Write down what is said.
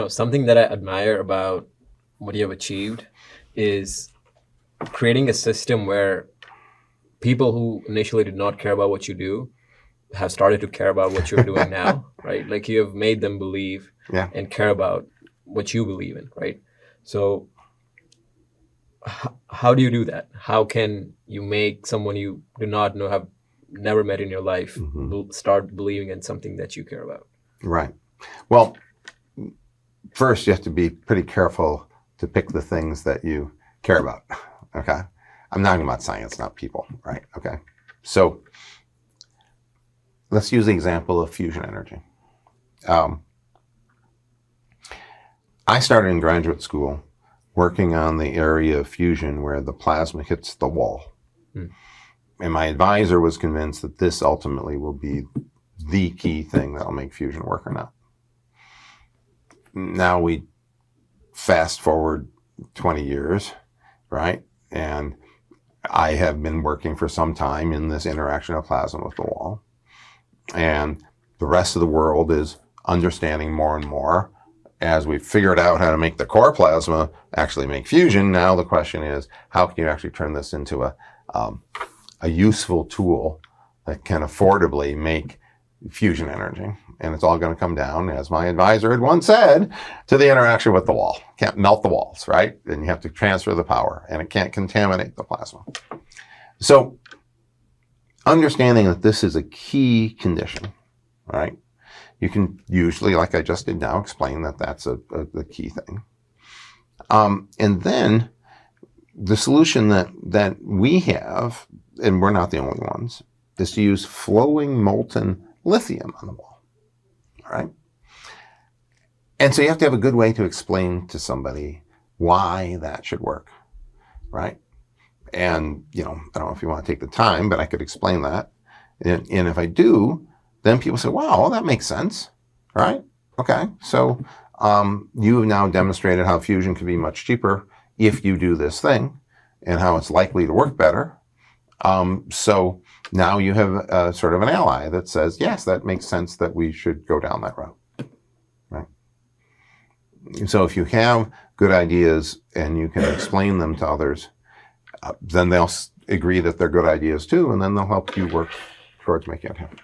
something that I admire about what you have achieved is creating a system where people who initially did not care about what you do have started to care about what you're doing now, right? Like you have made them believe and care about what you believe in, right? So how do you do that? How can you make someone you do not know, have never met in your life, start believing in something that you care about? Right. Well, first you have to be pretty careful to pick the things that you care about, okay? I'm talking about science, not people, right? Okay. So let's use the example of fusion energy. I started in graduate school working on the area of fusion where the plasma hits the wall. And my advisor was convinced that this ultimately will be the key thing that'll make fusion work or not. Now we fast forward 20 years, right? And I have been working for some time in this interaction of plasma with the wall. And the rest of the world is understanding more and more. As we've figured out how to make the core plasma actually make fusion, now the question is, how can you actually turn this into a useful tool that can affordably make fusion energy? And it's all going to come down, as my advisor had once said, to the interaction with the wall. Can't melt the walls, right? And you have to transfer the power, and it can't contaminate the plasma. So understanding that this is a key condition, right? You can usually, like I just did now, explain that that's the key thing. And then the solution that we have, and we're not the only ones, is to use flowing molten lithium on the wall. All right. And so you have to have a good way to explain to somebody why that should work, right? And, I don't know if you want to take the time, but I could explain that. And if I do, then people say, wow, well, that makes sense, right? Okay, so you have now demonstrated how fusion can be much cheaper if you do this thing and how it's likely to work better. So now you have sort of an ally that says, yes, that makes sense that we should go down that route, right? So if you have good ideas and you can explain them to others, then they'll agree that they're good ideas too, and then they'll help you work towards making it happen.